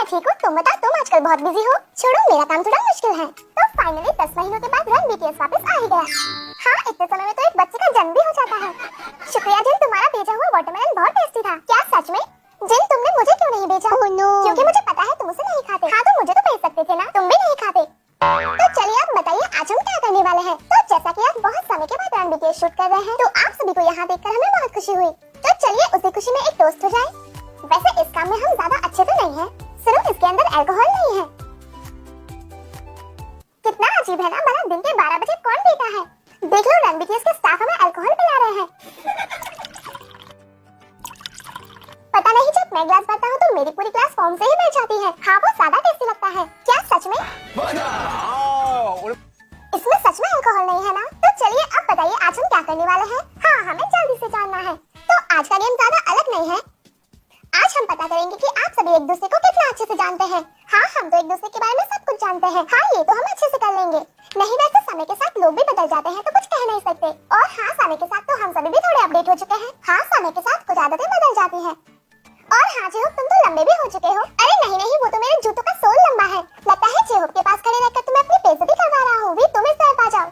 ठीक हूँ, तुम बताओ, तुम आजकल बहुत बिजी हो। छोड़ो, मेरा काम थोड़ा मुश्किल है। तो फाइनली 10 महीनों के बाद रन बीटीएस वापस आ ही गया। हाँ, इतने समय में तो एक बच्चे का जन्म भी हो जाता है। शुक्रिया जिन, तुम्हारा भेजा हुआ वाटरमेलन बहुत टेस्टी था। क्या सच में? जिन, तुमने मुझे क्यों नहीं भेजा? Oh no. क्योंकि मुझे पता है तुम उसे नहीं खाते। हाँ, तो मुझे तो भेज सकते थे ना, तुम भी नहीं खाते। तो चलिए आप बताइए आज हम क्या करने वाले हैं। तो जैसा कि आप बहुत समय के बाद रन बीटीएस शूट कर रहे हैं, तो आप सभी को यहाँ देखकर हमें बहुत खुशी हुई। तो चलिए उसी खुशी में एक टोस्ट हो जाए। वैसे इस काम में हम ज्यादा अच्छे तो नहीं हैं। सुनो, इसके अंदर अल्कोहल नहीं है। कितना अजीब है ना, भला दिन के 12 बजे कौन पीता है? देख लो, रन बीटीएस के स्टाफ हमें अल्कोहल पिला रहे हैं। पता नहीं, जब मैं ग्लास भरता हूँ तो मेरी पूरी क्लास फॉर्म से ही बैठ जाती है। हाँ, वो ज्यादा टेस्टी लगता है। क्या सच में? इसमें सच में अल्कोहल नहीं है ना? तो चलिए अब बताइए आज हम क्या करने वाले हैं। हाँ, हमें जल्दी से जानना है। तो आज का गेम ज्यादा अलग नहीं है। आज हम पता करेंगे कि आप सभी एक दूसरे को कितना अच्छे से जानते हैं। हाँ, हम तो एक दूसरे के बारे में सब कुछ जानते हैं। हाँ, ये तो हम अच्छे से कर लेंगे। नहीं, वैसे समय के साथ लोग भी बदल जाते हैं तो कुछ कह नहीं सकते। और हाँ, समय के साथ तो हम सभी भी थोड़े अपडेट हो चुके हैं। हाँ, समय के साथ कुछ आदतें बदल जाती हैं। और हाँ जेहोप, तुम तो लंबे भी हो चुके हो। अरे नहीं नहीं, वो तो मेरे जूतों का सोल लंबा है। लगता है जेहोप के पास खड़े रहकर तुम्हें अपनी बेइज्जती करवा रहा हूँ। भी तुम इस तरफ आ जाओ।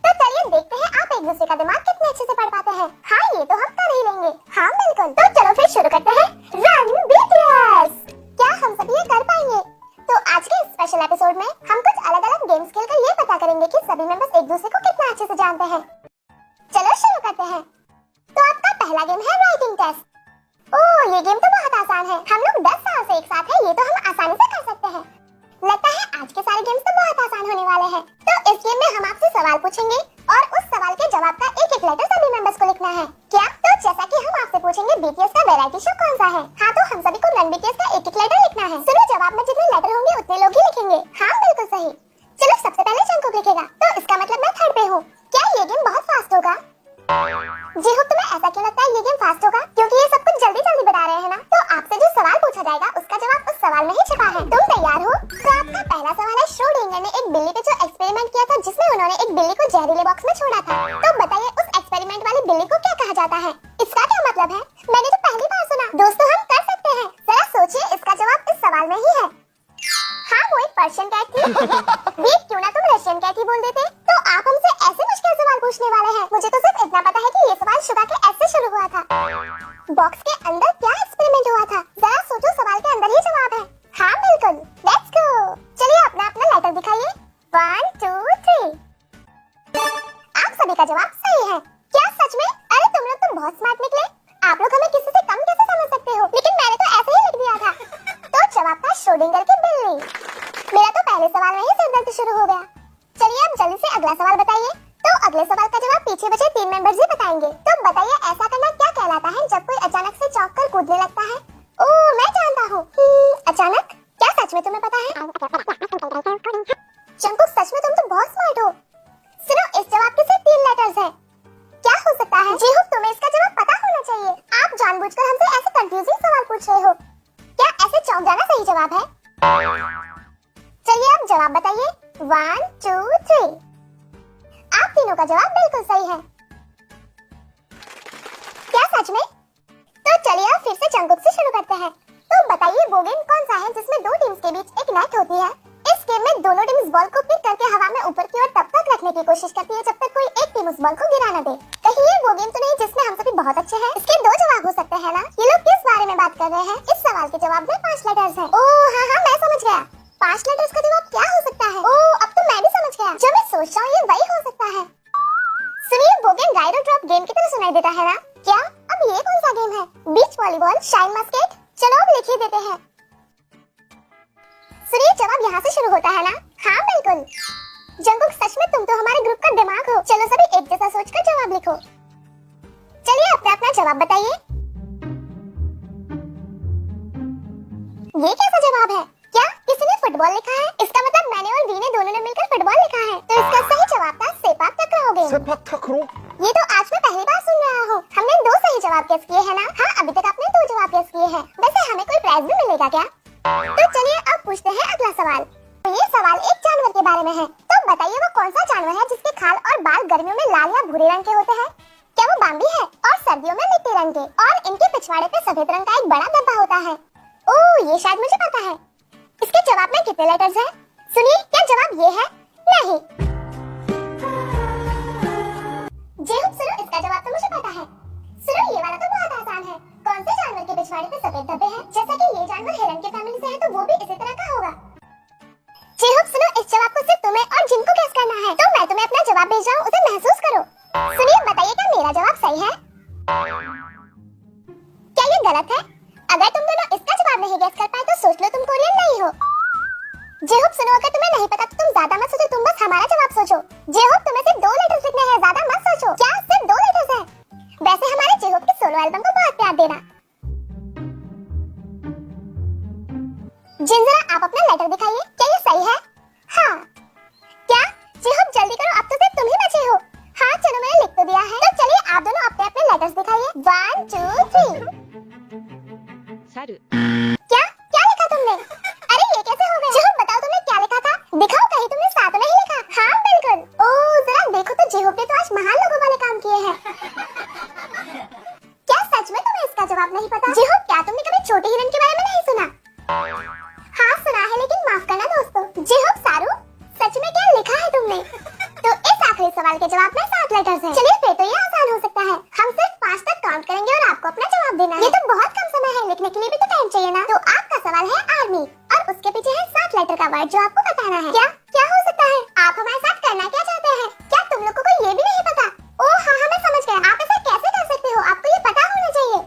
तो चलिए देखते हैं आप एक दूसरे का दिमाग कितने अच्छे से पढ़ पाते हैं। हाँ, ये तो हम कर ही लेंगे। हाँ बिल्कुल। तो चलो फिर शुरू करते हैं रन बीटीएस। क्या हम सभी ये कर पाएंगे? तो आज के स्पेशल एपिसोड में हम कुछ अलग अलग गेम्स खेलकर ये पता करेंगे कि सभी मेंबर्स एक दूसरे को कितना अच्छे से जानते हैं। चलो शुरू करते हैं। तो आपका पहला गेम है राइटिंग टेस्ट। ओह, ये गेम तो बहुत आसान है। हम लोग 10 साल से एक साथ हैं, ये तो हम आसानी से कर सकते हैं। लगता है आज के सारे गेम्स तो बहुत आसान होने वाले हैं। तो इस गेम में हम आपसे सवाल पूछेंगे और उस सवाल के जवाब का एक एक लेटर सभी मेंबर्स को लिखना है। क्या? तो जैसा कि हम आपसे पूछेंगे बीटीएस का वैरायटी शो कौन सा है, हाँ तो हम सभी को रन बीटीएस का एक एक लेटर लिखना है। सुनो, जवाब में जितने लेटर होंगे उतने लोग ही लिखेंगे। हाँ बिल्कुल सही। चलो सबसे पहले जंकुक लिखेगा, तो इसका मतलब मैं थर्ड पे हूँ। क्या ये गेम बहुत फास्ट होगा? जी हो, तुम्हें ऐसा क्यों लगता है ये गेम फास्ट होगा? क्योंकि ये सब कुछ जल्दी जल्दी बता रहे हैं ना। तो आपसे जो सवाल पूछा जाएगा उसका जवाब उस सवाल में ही छिपा है। तुम तैयार हो? तो आपका पहला सवाल है, श्रोडिंगर ने एक बिल्ली पे जो एक्सपेरिमेंट किया था जिसमें उन्होंने एक बिल्ली को जहरीले बॉक्स में छोड़ा था, तो बताइए उस एक्सपेरिमेंट वाली बिल्ली को क्या कहा जाता है? इसका क्या मतलब है? मैंने तो पहली बार सुना। दोस्तों, हम कर सकते हैं। जरा सोचिए, इसका जवाब इस सवाल में ही है। हाँ, वो एक पर्शियन कैट थी। वेट, क्यों ना तुम रशियन कैट ही बोल देते? तो आप हमसे ऐसे मुश्किल सवाल पूछने वाले हैं? मुझे तो सिर्फ इतना पता है कि ये सवाल शुगा के एस से शुरू हुआ था। बॉक्स के अंदर क्या एक्सपेरिमेंट हुआ था? जरा सोचो, सवाल के अंदर ही जवाब है। हाँ बिल्कुल, लेट्स गो। चलिए अपना अपना लेटर दिखाइए। 1 2 3। आप सभी का जवाब सही है। क्या सच में? अरे तुम लोग तो बहुत स्मार्ट निकले। आप लोग हमें किसी से कम कैसे समझ सकते हो? लेकिन मैंने तो ऐसे ही लिख दिया था। तो जवाब था श्रोडिंगर की बिल्ली। मेरा तो पहले सवाल में ही सिरदर्द शुरू हो गया। चलिए अब जल्दी से अगला सवाल बताइए। तो अगले सवाल का जवाब पीछे बचे 3 मेंबर्स ही बताएंगे। तो बताइए ऐसा करना क्या कहलाता है जब कोई अचानक से चौंक कर कूदने लगता है? ओह, मैं जानता हूँ। अचानक? क्या सच में तुम्हें पता है? जंकुक, सच में तुम तो बहुत स्मार्ट हो। सुनो, इस जवाब के सिर्फ 3 लेटर्स हैं। क्या हो सकता है? जी हो, तुम्हें इसका जवाब पता होना चाहिए। आप जानबूझकर हमसे ऐसे कंफ्यूजिंग सवाल पूछ रहे हो। क्या ऐसे चौंक जाना सही जवाब है? चलिए अब जवाब बताइए। 1 2 3। आप तीनों का जवाब बिल्कुल सही है। क्या सच में? तो चलिए अब फिर से जंकुक से शुरू करते हैं। तो बताइए वो गेम कौन सा है जिसमें दो टीम्स के बीच एक नेट होती है? इस गेम में दोनों टीम्स बॉल को पिक करके हवा में ऊपर की ओर तब तक रखने की कोशिश करती है जब तक कोई एक टीम उस बॉल को गिरा न दे। कहीं ये वो गेम तो नहीं जिसमें हम सभी बहुत अच्छे हैं? इसके 2 जवाब हो सकते हैं ना? ये लोग किस बारे में बात कर रहे हैं? इस सवाल के जवाब में 5 लेटर्स हैं। ओह हाँ, मैं समझ गया। 5 लेटर्स का जवाब क्या हो सकता है? ओह, अब तो मैं भी समझ गया। जो मैं सोच रहा हूँ ये वही हो सकता है। सुनिए, वो गेम राइड और ड्रॉप गेम की तरह सुनाई देता है ना? क्या? अब ये कौन सा गेम है? Beach volleyball, shine musket? चलो अब लिख ही देते हैं। सुनिए, जवाब यहाँ से शुरू होता है ना? हाँ बिल्कुल। जंकुक, सच में तुम तो हमारे ग्रुप का दिमाग हो। चलो सभी एक जैसा सोचकर जवाब लिखो। चलिए अपना अपना जवाब बताइए। ये कैसा जवाब है? क्या किसी ने फुटबॉल लिखा है? इसका मतलब मैंने और वी ने दोनों ने मिलकर फुटबॉल लिखा है। तो इसका सही जवाब था सेपाक टकराओ गेम। सेपाक टकराओ? ये तो आज मैं पहली बार सुन रहा हूँ। हमने 2 सही जवाब गेस किए हैं ना? हाँ, अभी तक आपने 2 जवाब गेस किए हैं। वैसे हमें कोई प्राइज भी मिलेगा क्या? तो चलिए अब पूछते हैं अगला सवाल। तो ये सवाल एक जानवर के बारे में है। तो बताइए वो कौन सा जानवर है जिसके खाल और बाल गर्मियों में लाल या भूरे रंग के होते हैं? क्या वो बाम्बी है? और सर्दियों में मिट्टी रंग के, और इनके पिछवाड़े पे सफेद रंग का एक बड़ा धब्बा होता है। ओह, ये शायद मुझे पता है। इसके जवाब में कितने लेटर्स हैं? सुनिए, क्या जवाब ये है? नहीं। जेहूप, सुनो, इसका जवाब तो मुझे पता है। सुनो, ये वाला तो बहुत आसान है। कौन से जानवर के पिछवाड़े पे सफेद धब्बे हैं? जैसा कि ये जानवर हिरन के फैमिली से है, तो वो भी इसी तरह का होगा। जेहूप, सुनो, इस जवाब को सिर्फ तुम्हें और जिनको गेस करना है, तो मैं तुम्हें अपना जवाब भेज रहा हूँ, उसे महसूस करो। सुनिए, बताइए क्या मेरा जवाब सही है? क्या ये गलत है? अगर तुम दोनों इसका जवाब नहीं गेस कर पाए तो सोच लो तुम कोरियन नहीं हो। जेहूप, सुनो, अगर तुम्हें नहीं पता तो तुम ज्यादा मत सोचो, तुम बस हमारा जवाब सोचो। जेहूप, तुम्हें सिर्फ 2 लेटर्स लिखने हैं, ज्यादा मत सोचो। क्या सिर्फ 2 लेटर्स हैं? वैसे हमारे जेहूप के सोलो एल्बम को बहुत प्यार देना। जिंजरा, आप अपना लेटर दिखाइए, क्या ये सही है? हाँ। क्या? जेहूप, जल्दी करो, अब तो सिर्फ तुम ही बचे हो। हाँ चलो, मैंने लिख तो दिया है, तो चलिए आप दोनों अपने अपने लेटर्स दिखाइए। 1 2 3। सारू। क्या क्या लिखा तुमने? अरे ये कैसे हो गया? जेहूप, बताओ तुमने क्या लिखा था? दिखाओ, कहीं तुमने साथ नहीं लिखा? हाँ बिल्कुल। ओह, जरा देखो तो, जेहूप ने तो आज महान लोगों वाले काम किए हैं। क्या सच में तुम्हें इसका जवाब नहीं पता? जेहूप, क्या तुमने कभी छोटे हिरन के बारे में नहीं सुना? हाँ सुना है, लेकिन माफ करना दोस्तों। जेहूप, सारू, सच में क्या लिखा है तुमने? तो इस आखिरी सवाल के जवाब में 7 लेटर्स हैं। चलिए फिर तो ये आसान हो सकता है। हम सिर्फ 5 तक काउंट करेंगे और आपको अपना जवाब देना है। ये तो बहुत कम समय है, लिखने के लिए भी तो टाइम चाहिए ना। तो आपका सवाल है आर्मी, और उसके पीछे है 7 लेटर का वर्ड जो आपको बताना है। क्या क्या हो सकता है? आप हमारे साथ करना क्या चाहते हैं? क्या तुम लोगों को ये भी नहीं पता? ओह हाँ हाँ, मैं समझ गया। आप ऐसा कैसे कर सकते हो? आपको ये पता होना चाहिए।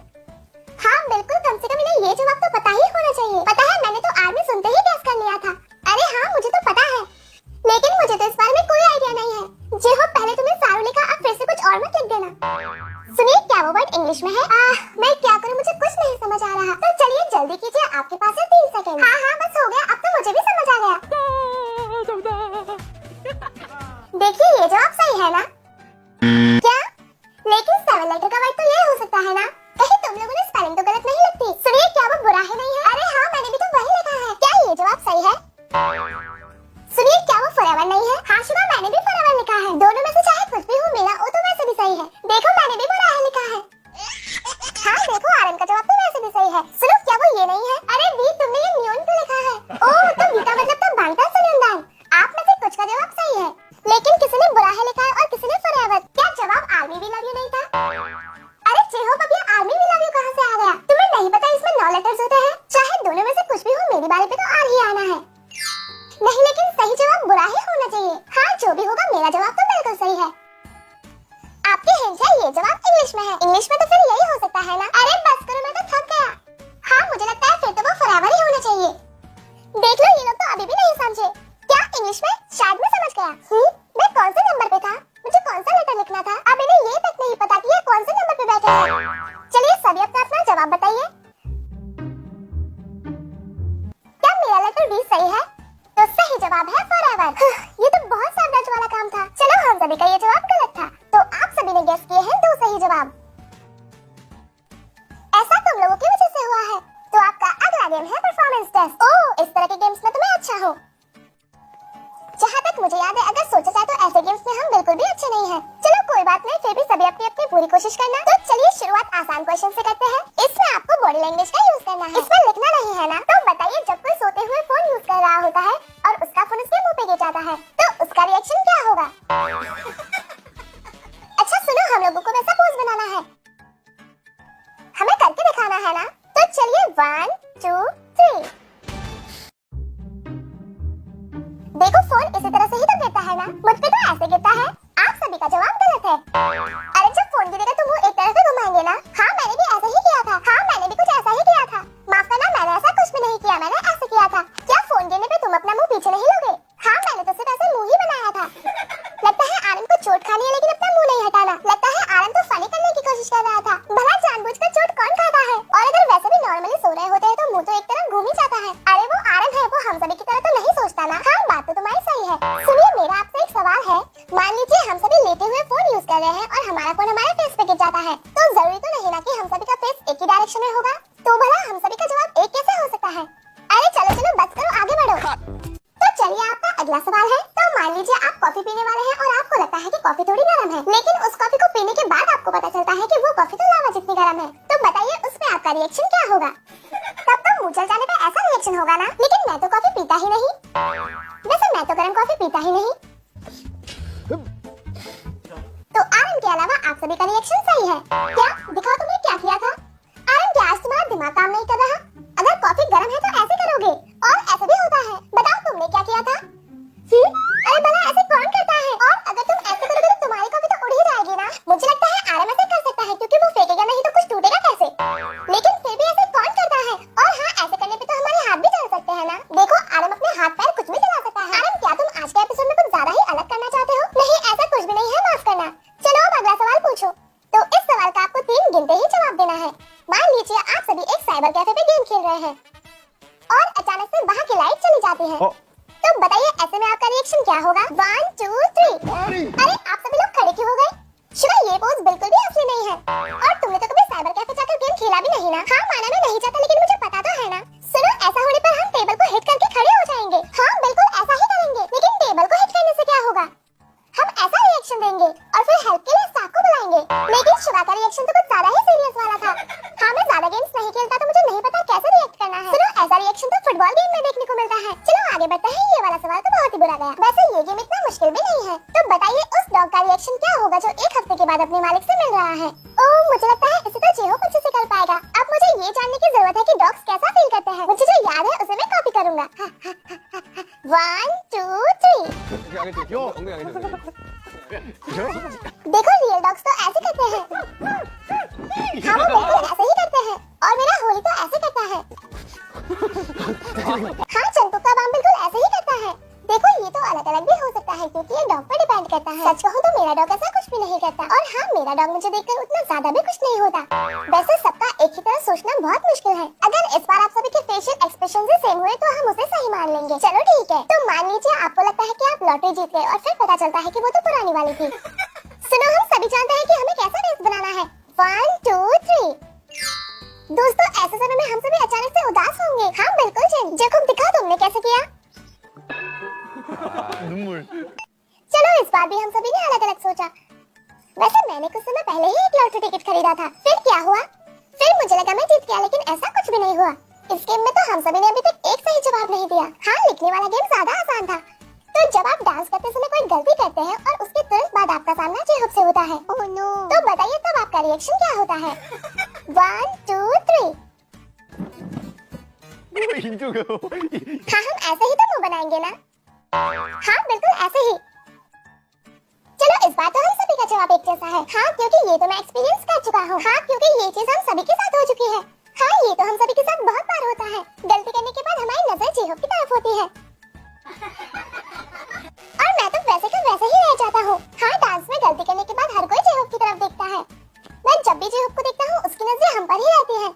हाँ बिल्कुल, कम से कम इन्हें ये जवाब तो पता ही होना चाहिए। पता है, मैंने तो आर्मी सुनते ही गैस कर लिया था। अरे हाँ, मुझे तो पता है, लेकिन मुझे तो इस बारे में कोई आइडिया नहीं है। जेहूप, पहले तुमने सारू लिखा, अब फिर से कुछ और मत लिख देना। सुनिए, क्या वो वर्ड इंग्लिश में है? मैं क्या करूं, मुझे कुछ नहीं समझ आ रहा। तो चलिए जल्दी कीजिए, आपके पास है 3 सेकंड। हाँ हाँ, बस हो गया, अब तो मुझे भी समझ आ गया। देखिए, ये जवाब सही है ना? क्या? लेकिन 7 लेटर का वर्ड तो ये हो सकता है ना? कहीं तुम लोगों ने स्पेलिंग तो गलत नहीं लिखी? सुनिए, क्या वो बुरा है नहीं है? अरे हाँ, मैंने भी तो वही लिखा है। क्या ये जवाब सही है? सुनिए, क्या वो फॉरएवर नहीं है? हाँ शिवा, मैंने भी फॉरएवर लिखा है। दोनों में से चाहे कुछ भी हो, मेरा ओ तो वैसे भी सही है। देखो, मैंने भी बुरा है लिखा है। हाँ देखो, आरन का जवाब तो वैसे भी सही है। सुनो, क्या वो ये नहीं है? अरे वी, तुमने ये न्यून क्यों लिखा है? ओह, तो वी का मतलब तो बांटा सुनिंदान। आप में से कुछ का जवाब सही है, लेकिन किसी ने बुरा है लिखा है और किसी ने फॉरएवर। क्या जवाब आर्मी वी लव यू नहीं था? अरे जेहूप, अब ये आर्मी वी लव यू कहाँ से आ गया? तुम्हें नहीं पता इसमें 9 लेटर्स होते हैं? चाहे दोनों में से कुछ भी हो, मेरी बारी पे तो आ ही आना है। नहीं, लेकिन सही जवाब बुरा ही होना चाहिए। हाँ जो भी होगा, मेरा जवाब तो बिल्कुल सही है। आपके हिंट है, ये जवाब इंग्लिश में है। इंग्लिश में तो फिर यही हो सकता है ना? अरे बस करो, मैं तो थक गया। हाँ मुझे लगता है फिर तो वो फॉरएवर ही होना चाहिए। देख लो, ये लोग तो अभी भी नहीं समझे। क्या इंग्लिश में? शायद मैं समझ गया। मैं कौन से नंबर पे था? मुझे कौन सा लेटर लिखना था? अब इन्हें ये तक नहीं पता कि ये कौन से नंबर पे बैठे हैं। चलिए सभी अपना अपना जवाब बताइए। क्या मेरा लेटर बी सही है? तो सही जवाब है फॉरएवर। ये तो बहुत सरदर्द वाला काम था। चलो, हम सभी का ये जवाब गलत था, तो आप सभी ने गेस किए हैं 2 सही जवाब। ऐसा तुम लोगों की वजह से हुआ है। तो आपका अगला गेम है परफॉर्मेंस टेस्ट। ओह, इस तरह के गेम्स में तो मैं अच्छा हूँ। जहाँ तक मुझे याद है, अगर सोचा जाए तो ऐसे गेम्स में हम बिल्कुल भी अच्छे नहीं हैं। चलो कोई बात नहीं, फिर भी सभी अपनी अपनी पूरी कोशिश करना। तो चलिए शुरुआत आसान क्वेश्चन से करते हैं। इसमें आपको बॉडी लैंग्वेज का यूज करना है। इसमें लिखना नहीं है ना? तो बताइए, जब कोई सोते हुए फोन यूज कर रहा होता है और उसका फोन उसके मुंह पे गिर जाता है, तो उसका रिएक्शन क्या होगा? अच्छा सुनो, हम लोगों को वैसा पोज बनाना है, हमें करके दिखाना है ना? तो चलिए 1 2 3। देखो, फोन इसी तरह से ही तो गिरता है ना? मुझ पे तो ऐसे गिरता है। आप सभी का जवाब गलत है। अरे जब फोन गिरेगा तो मुंह एक तरफ से घुमाएंगे ना? हाँ मैंने भी ऐसा ही किया था। हाँ मैंने भी कुछ ऐसा ही किया था। माफ करना, मैंने ऐसा कुछ भी नहीं किया, मैंने ऐसे किया था। क्या फोन गिरने पे तुम अपना मुंह पीछे नहीं लोगे? हाँ मैंने तो सिर्फ ऐसे मुंह ही बनाया था। लगता है आनंद को चोट खानी है, लेकिन अपना मुंह नहीं हटाना। लगता है आनंद तो फनी करने की कोशिश कर रहा था। भला जानबूझकर चोट कौन खाता है? और अगर वैसे भी नॉर्मली सो रहे होते हैं तो मुंह तो एक तरफ घूम ही जाता है। अरे वो आनंद है, वो हम सभी की तरह तो नहीं सोचता ना? हाँ बात तो तुम्हारी सही है। सुनिए, मेरा आपसे एक सवाल है। मान लीजिए हम सभी लेटे हुए फोन यूज कर रहे हैं और हमारा फोन हमारे फेस पे गिर जाता है, तो जरूरी तो नहीं ना कि हम सभी का फेस एक ही डायरेक्शन में होगा। तो भला हम सभी का जवाब एक कैसे हो सकता है? अरे चलो चलो, बस करो, आगे बढ़ो। तो चलिए, आपका अगला सवाल है। तो मान लीजिए आप कॉफी पीने वाले हैं और आपको लगता है कि कॉफी थोड़ी गर्म है, लेकिन उस कॉफी को पीने के बाद आपको पता चलता है कि वो कॉफी तो लावा जितनी गर्म है। तो बताइए उसमें आपका रिएक्शन क्या होगा? तब तो उछल जाने पे ऐसा रिएक्शन होगा ना। लेकिन मैं तो कॉफी पीता ही नहीं। वैसे मैं तो गर्म कॉफी पीता ही नहीं। तो आरन के अलावा आप सभी का रिएक्शन सही है क्या? दिखाओ तुमने क्या किया था। आरन क्या आज तुम्हारा दिमाग काम नहीं कर रहा? अगर कॉफी गर्म है तो ऐसे करोगे और ऐसे भी होता है। बताओ तुमने क्या किया था? अरे भला ऐसे कौन करता है? और अगर तुम ऐसे करोगे तो तुम्हारी कॉफी तो उड़ ही जाएगी ना। मुझे लगता है आरन ऐसे कर सकता है क्योंकि वो फेंकेगा नहीं तो कुछ टूटेगा कैसे। लेकिन फिर भी ऐसे कौन करता है? और हाँ, ऐसे करने पे तो हमारे हाथ भी जल सकते हैं ना। देखो आरन अपने हाथ पैर कुछ भी जला सकता है। आरन क्या तुम आज के एपिसोड में कुछ ज्यादा ही अलग करना चाहते हो? नहीं, ऐसा कुछ भी नहीं है, माफ करना। चलो अब अगला सवाल पूछो। तो इस सवाल का आपको 3 गिनते ही जवाब देना है। मान लीजिए आप सभी एक साइबर कैफे पे गेम खेल रहे हैं और अचानक से वहाँ की लाइट चली जाती है। तो बताइए ऐसे में आपका रिएक्शन क्या होगा? 1 2 3। अरे आप सभी लोग खड़े क्यों हो गए? शिवा, ये पोज बिल्कुल भी असली नहीं है। और तुमने तो कभी साइबर कैफे जाकर गेम खेला भी नहीं ना। हाँ माना मैं नहीं चाहता, लेकिन मुझे पता तो है ना। सुनो, ऐसा होने पर हम टेबल को हिट करके खड़े हो जाएंगे। हाँ बिल्कुल ऐसा ही करेंगे, लेकिन टेबल को हिट करने से क्या होगा? हम ऐसा रिएक्शन देंगे और फिर हेल्प के लिए स्टाफ को बुलाएंगे। लेकिन शिवा का रिएक्शन तो कुछ ज्यादा ही सीरियस वाला था। हाँ, मैं ज्यादा गेम्स नहीं खेलता तो मुझे नहीं पता कैसे रिएक्ट करना है। सुनो, ऐसा रिएक्शन तो फुटबॉल गेम में देखने को मिलता है। चलो आगे बढ़ते हैं। ये वाला सवाल तो बहुत ही बुरा गया। वैसे ये गेम इतना मुश्किल भी नहीं है। तो बताइए उस डॉग का रिएक्शन क्या होगा जो 1 हफ्ते के बाद अपने मालिक से मिल रहा है? ओह, मुझे लगता है इसे तो जेहो खुद से कर पाएगा। अब मुझे ये जानने की जरूरत है कि डॉग्स कैसा फील करते हैं। मुझे जो याद है उसे मैं कॉपी करूंगा। 1 2 3। देखो रियल डॉग्स तो ऐसे करते हैं। हाँ वो बिल्कुल ऐसे ही करते हैं। और मेरा होली तो ऐसे करता है। हाँ चंपू का बाम बिल्कुल ऐसे ही करता है। देखो ये तो अलग अलग भी हो सकता है क्योंकि ये डॉग पर डिपेंड करता है। सच कहूँ तो मेरा डॉग ऐसा कुछ भी नहीं करता। और हाँ, मेरा डॉग मुझे देखकर उतना ज्यादा भी कुछ नहीं होता। वैसे सबका एक ही तरह सोचना बहुत मुश्किल है। अगर इस बार आप सभी के फेशियल एक्सप्रेशन से सेम हुए तो हम उसे सही मान लेंगे। चलो ठीक है। तो मान लीजिए आपको लगता है कि आप लॉटरी जीत गए और फिर पता चलता है कि वो तो पुरानी वाली थी। सुनो, हम सभी जानते हैं कि हमें कैसा रेस बनाना है। 1 2 3। दोस्तों, ऐसे समय में हम सभी अचानक से उदास होंगे। हाँ बिल्कुल जिन, जेकब दिखा तुमने कैसे किया। चलो इस बार भी हम सभी ने अलग अलग सोचा। वैसे मैंने कुछ समय पहले ही एक लॉटरी टिकट खरीदा था। फिर क्या हुआ? फिर मुझे लगा मैं जीत गया, लेकिन ऐसा कुछ भी नहीं हुआ। इस गेम में तो हम सभी ने अभी तक एक सही जवाब नहीं दिया। हाँ, लिखने वाला गेम ज्यादा आसान था। तो जब आप डांस करते समय कोई गलती करते हैं और उसके तुरंत बाद आपका सामना जेहब से होता है। Oh no. तो बताइए तब आपका रिएक्शन क्या होता है? 1 2 3। हाँ, हम ऐसे ही तो मुंह बनाएंगे ना। हाँ बिल्कुल ऐसे ही। चलो इस बार तो हम सभी का जवाब एक जैसा है। हाँ, क्योंकि ये तो मैं एक्सपीरियंस कर चुका हूँ। हाँ, क्योंकि ये चीज हम सभी के साथ हो चुकी है। हाँ, ये तो हम सभी के साथ बहुत बार होता है। गलती करने के बाद हमारी नजर जेहब की तरफ होती है और मैं तो वैसे का वैसे ही रह जाता हूँ। हाँ, डांस में गलती करने के बाद हर कोई जेहब की तरफ देखता है। मैं जब भी जेहब को देखता हूँ उसकी नजर हम पर ही रहती है।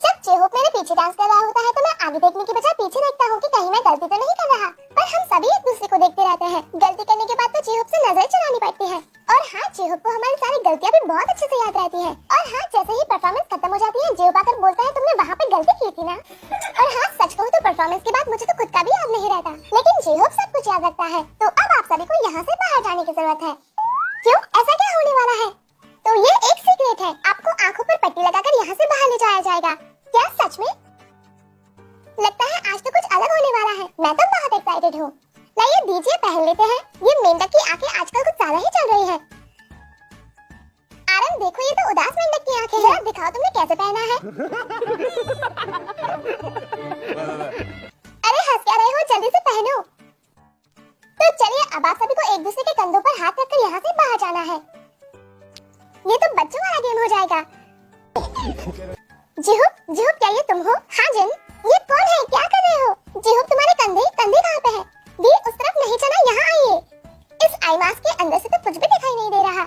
जब जेहब मेरे पीछे डांस कर रहा होता है तो मैं आगे देखने की बजाय पीछे देखता हूँ कि कहीं मैं गलती तो नहीं कर रहा। पर हम सभी एक दूसरे को देखते रहते हैं। गलती करने के बाद तो जेहब से नजर चुरानी पड़ती है। और हाँ, जेहब को हमारी सारी गलतियाँ भी बहुत अच्छे से याद रहती है। और हाँ, जैसे ही परफॉर्मेंस खत्म हो जाती है जेहब आकर बोलता है तुमने वहाँ पे गलती की थी ना। और हाँ, सच कहूँ तो परफॉर्मेंस के बाद मुझे तो खुद का भी याद नहीं रहता, लेकिन जेहब सब कुछ याद रखता है। तो अब आप सभी को यहाँ से बाहर जाने की जरूरत है। क्यों, ऐसा क्या होने वाला है? तो ये एक सीक्रेट है। आपको आंखों पर पट्टी लगाकर यहाँ से बाहर ले जाया जाएगा। क्या सच में? लगता है आज तो कुछ अलग होने वाला है। मैं तो बहुत एक्साइटेड हूँ। लाइए डीजे पहन लेते हैं। ये मेंढक की आंखें आजकल कुछ ज्यादा ही चल रही है। आरन देखो, ये तो उदास मेंढक की आंखें हैं। दिखाओ तुमने कैसे पहना है। अरे हंस क्या रहे हो, जल्दी से पहनो। तो चलिए अब आप सभी को एक दूसरे के कंधों पर हाथ रखकर यहाँ से बाहर जाना है। ये तो बच्चों वाला गेम हो जाएगा। जेहब, जेहब क्या ये तुम हो? हाँ जिन। ये कौन है, क्या कर रहे हो? जेहब तुम्हारे कंधे कंधे कहाँ पे है? दी उस तरफ नहीं चला, यहाँ आइए। इस आई मास्क के अंदर से तो कुछ भी दिखाई नहीं दे रहा।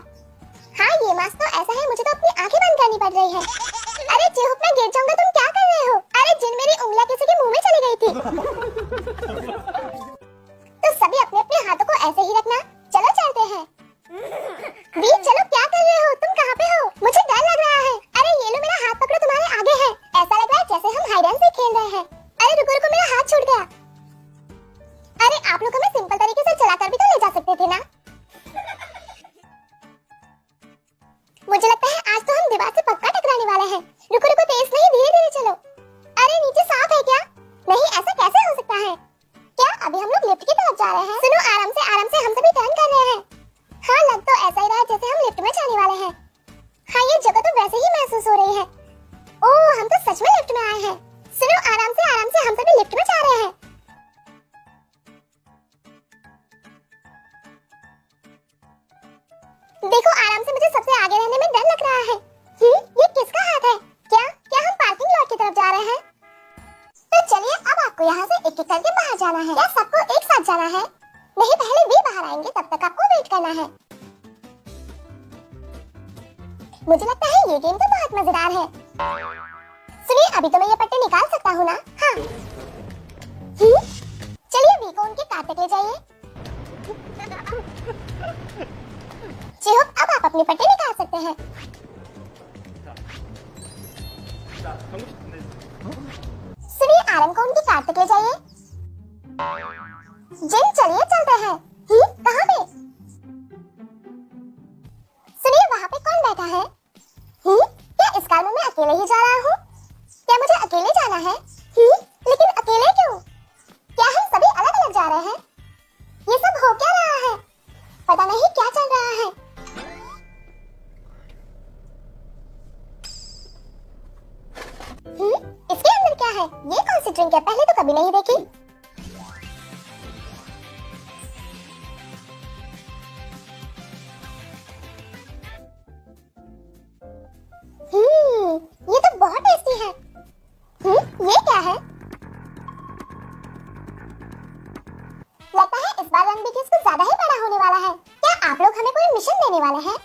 हाँ, ये मास्क तो ऐसा है मुझे तो अपनी आंखें बंद करनी पड़ रही है। अरे जेहब मैं गिर जाऊंगा, तुम क्या कर रहे हो? अरे जिन, मेरी उंगलियां किसी के मुंह में चली गई थी। तो सभी अपने अपने हाथों को ऐसे ही रखना। चलो चलते हैं। दी चलो, क्या कर रहे हो? तुम कहाँ पे हो? मुझे डर लग रहा है। अरे ये लो, मेरा हाथ पकड़ो, तुम्हारे आगे है। ऐसा लग रहा है जैसे हम हाइड एंड सीक खेल रहे हैं। अरे रुको रुको, मेरा हाथ छूट गया। अरे आप लोग हमें सिंपल तरीके से चलाकर भी तो ले जा सकते थे ना। मुझे लगता है आज तो हम दीवार से पक्का टकराने वाले हैं। रुको रुको, तेज नहीं, धीरे धीरे चलो। अरे नीचे साफ है क्या? नहीं, ऐसा कैसे हो सकता है? क्या अभी हम लोग लिफ्ट की तरफ जा रहे हैं? सुनो, आराम से हम सभी टर्न कर रहे हैं। हाँ, लग तो ऐसा ही रहा है जैसे हम लिफ्ट में जाने वाले हैं। हाँ, ये जगह तो वैसे ही महसूस हो रही है। ओह, हम तो सच में लिफ्ट में आए हैं। सुनो, आराम से हम सभी लिफ्ट में जा रहे हैं। देखो, आराम से, मुझे सबसे आगे रहने में डर लग रहा है। ये किसका हाथ है? क्या हम पार्किंग लॉट की तरफ जा रहे हैं? तो चलिए, अब आपको यहाँ से एक एक करके बाहर जाना है। क्या सबको एक साथ जाना है? नहीं, पहले वे बाहर आएंगे, तब तक आपको वेट करना है। मुझे लगता है ये गेम तो बहुत मजेदार है। सुनिए, अभी तो मैं ये पट्टे निकाल सकता हूँ ना? हाँ। चलिए, वी को उनके कार तक ले जाइए। अब आप अपनी पट्टे निकाल सकते हैं। सुनिए, आरम को उनकी कार तक ले जाइए। जिन, चलिए चलते हैं। कहाँ पे? सुनिए, वहाँ पे कौन बैठा है? क्या इस कार में मैं अकेले ही जा रहा हूँ? क्या मुझे अकेले जाना है? लेकिन अकेले क्यों? क्या हम सभी अलग अलग जा रहे हैं? ये सब हो क्या रहा है? पता नहीं क्या चल रहा है। इसके अंदर क्या है? ये कौन सी ड्रिंक है? पहले तो कभी नहीं देखी। ये तो बहुत टेस्टी है। ये क्या है? लगता है इस बार रंग बीटीएस कुछ ज्यादा ही बड़ा होने वाला है। क्या आप लोग हमें कोई मिशन देने वाले हैं?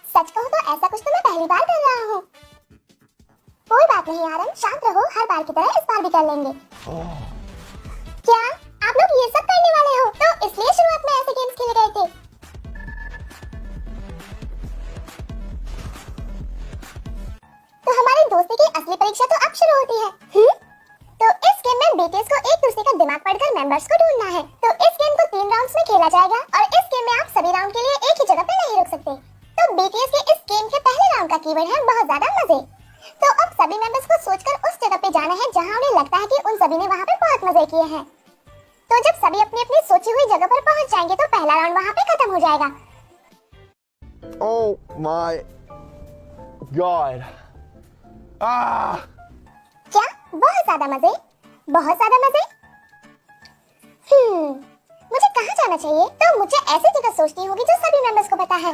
सच कहूँ तो ऐसा कुछ तो मैं पहली बार कर रहा हूँ। कोई बात नहीं आरम, शांत रहो, हर बार की तरह इस बार भी कर लेंगे। क्या आप लोग ये सब करने वाले हो? तो इसलिए शुरुआत में ऐसे गेम्स खेले गए थे। तो हमारी दोस्ती की असली परीक्षा तो अब शुरू होती है। तो इस गेम में बीटीएस को एक दूसरे का दिमाग पढ़कर मेंबर्स को ढूंढना है। तो इस गेम को 3 राउंड्स में खेला जाएगा और इस गेम में आप सभी राउंड के लिए एक ही जगह पे नहीं रुक सकते। तो बीटीएस के इस गेम के पहले राउंड का कीवर्ड है बहुत ज्यादा मजे। तो अब सभी मेंबर्स को सोचकर उस जगह पे जाना है जहां उन्हें लगता है कि उन सभी ने वहां पे बहुत मजे किए हैं। तो जब सभी अपनी अपनी सोची हुई जगह पर पहुंच जाएंगे तो पहला राउंड वहां पे खत्म हो जाएगा। Oh my God. क्या? बहुत ज्यादा मजे? बहुत ज्यादा मजे? मुझे कहाँ जाना चाहिए? तो मुझे ऐसी जगह सोचनी होगी जो सभी मेंबर्स को पता है।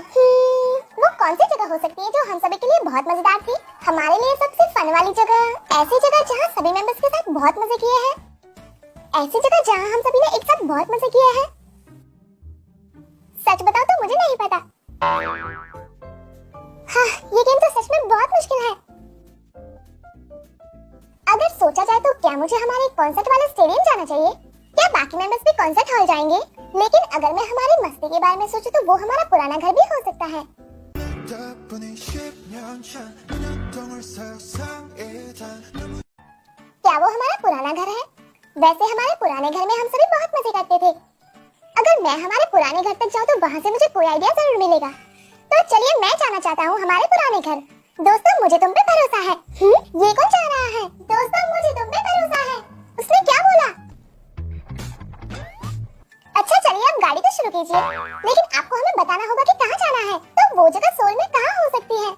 वो कौन सी जगह हो सकती है जो हम सभी के लिए बहुत मजेदार थी? हमारे लिए सबसे फन वाली जगह, ऐसी जगह जहाँ सभी मेंबर्स के साथ बहुत मजे किए हैं, ऐसी जगह जहाँ हम सभी ने एक साथ बहुत मजे किए हैं। सच बताओ तो मुझे नहीं पता। हाँ, ये गेम तो सच में बहुत मुश्किल है। अगर सोचा जाए तो क्या मुझे हमारे कॉन्सर्ट वाले स्टेडियम जाना चाहिए? क्या बाकी मेंबर्स भी कॉन्सर्ट हॉल जाएंगे? लेकिन अगर मैं हमारी मस्ती के बारे में सोचूं तो वो हमारा पुराना घर भी हो सकता है। क्या वो हमारा पुराना घर है? वैसे हमारे पुराने घर में हम सभी बहुत मजे करते थे। अगर मैं हमारे पुराने घर तक जाऊं तो वहाँ से मुझे कोई आइडिया जरूर मिलेगा। तो चलिए, मैं जाना चाहता हूँ हमारे पुराने घर। दोस्तों, मुझे तुम पे भरोसा है। ये कौन जा रहा है? दोस्तों, मुझे तुम पे भरोसा है। उसने क्या बोला? अच्छा, चलिए अब गाड़ी तो शुरू कीजिए। लेकिन आपको हमें बताना होगा कि कहाँ जाना है। तो वो जगह सोल में कहाँ हो सकती है?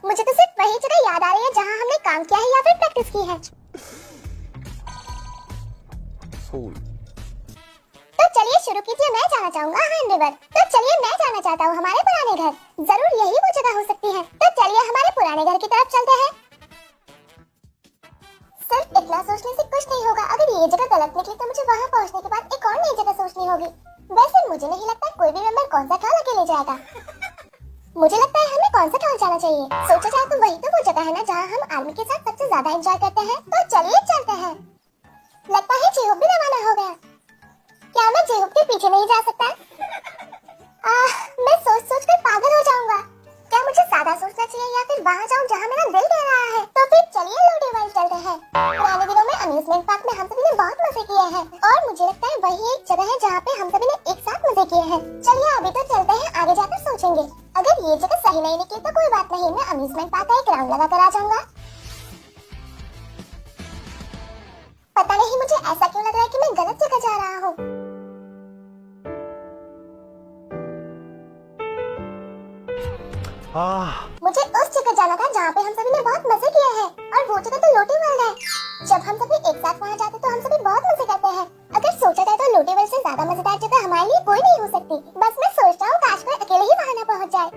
मुझे तो सिर्फ वही जगह याद आ रही है जहाँ हमने काम किया है या फिर प्रैक्टिस की है। तो चलिए शुरू कीजिए, मैं जाना चाहूंगा हैंड रिवर। तो चलिए, मैं जाना चाहता हूँ हमारे पुराने घर। जरूर यही वो जगह हो सकती है। तो चलिए हमारे पुराने घर की तरफ चलते हैं। सिर्फ इतना सोचने से कुछ नहीं होगा। अगर ये जगह गलत निकली तो मुझे वहाँ पहुँचने के बाद एक और नई जगह सोचनी होगी। वैसे मुझे नहीं लगता कोई भी मेंबर कॉन्सर्ट हॉल अकेले जाएगा। मुझे लगता है हमें कॉन्सर्ट हॉल जाना चाहिए। सोचा जाए तो वही तो वो जगह है ना जहाँ हम आर्मी के साथ सबसे ज्यादा एंजॉय करते हैं। तो चलिए चलते हैं। लगता है जेहूब भी रवाना हो गया। क्या मैं जेहूब के पीछे नहीं जा सकता? मैं सोच सोच कर पागल हो जाऊंगा। क्या मुझे ज्यादा सोचना चाहिए या फिर वहाँ जाऊँ जहाँ मेरा दिल कह रहा है? तो फिर चलिए लोडी वर्ल्ड चलते हैं। पुराने दिनों में अम्यूजमेंट पार्क में हम सभी ने बहुत मजे किए हैं और मुझे लगता है वही एक जगह है जहाँ पे हम सभी ने एक साथ मजे किए हैं। चलिए अभी तो चलते हैं, आगे जाकर सोचेंगे। अगर ये जगह सही नहीं निकली तो कोई बात नहीं, मैं अम्यूजमेंट पार्क का एक राउंड लगा कर आ जाऊंगा। ऐसा क्यों लग रहा है कि मैं गलत जगह जा रहा हूँ? मुझे उस जगह जाना था जहाँ पे हम सभी ने बहुत मजे किए हैं, और वो जगह तो लोटी वर्ल्ड है। जब हम सभी एक साथ वहाँ जाते तो हम सभी बहुत मजे करते हैं। अगर सोचा जाए तो लोटी वर्ल्ड से ज्यादा मजेदार जगह हमारे लिए कोई नहीं हो सकती। बस मैं सोच रहा हूँ काश कोई अकेले ही वहाँ न पहुँच जाए।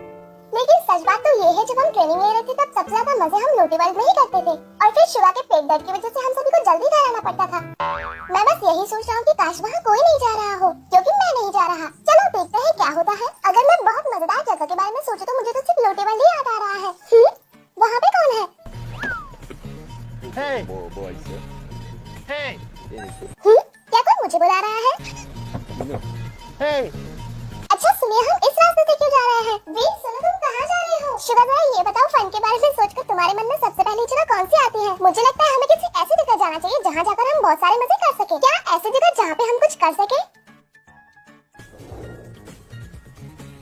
लेकिन सच बात तो ये है, जब हम ट्रेनिंग ले रहे थे तब सबसे ज्यादा मजे हम लोटी वर्ल्ड में ही करते थे, और फिर शिवा के पेट दर्द की वजह से हम सभी को जल्दी घर आना पड़ता था। मैं बस यही सोच रहा हूँ कि काश वहाँ कोई नहीं जा रहा हो, क्योंकि मैं नहीं जा रहा। चलो देखते हैं क्या होता है। अगर मैं बहुत मजेदार जगह के बारे में सोचूं तो मुझे तो सिर्फ लोटी वर्ल्ड ही याद आ रहा है। वहाँ पे कौन है? Hey! Hey! क्या कोई मुझे बुला रहा है? Hey! अच्छा सुनिए, हम इस रास्ते से क्यों जा रहे हैं? वीर सुनो, तुम कहाँ जा रहे हो? शिवा जरा ये बताओ, फन के बारे में सोचकर तुम्हारे मन में सबसे पहली जगह कौन सी आती है? मुझे लगता है हमें किसी ऐसी जगह जाना चाहिए जहाँ जाकर हम बहुत सारे मजे कर सके। क्या ऐसी जगह जहाँ पे हम कुछ कर सके?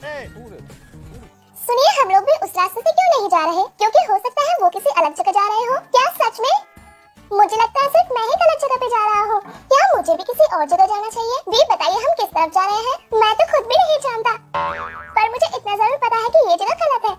Hey! सुनिए, हम लोग भी उस रास्ते से क्यों नहीं जा रहे? क्योंकि हो सकता है वो किसी अलग जगह जा रहे हो। क्या सच में? मुझे लगता है सिर्फ मैं ही गलत जगह पे जा रहा हूँ। क्या मुझे भी किसी और जगह जाना चाहिए? वीर बताइए, हम किस तरफ जा रहे हैं? मैं तो खुद भी नहीं जानता, पर मुझे इतना जरूर पता है कि ये जगह गलत है।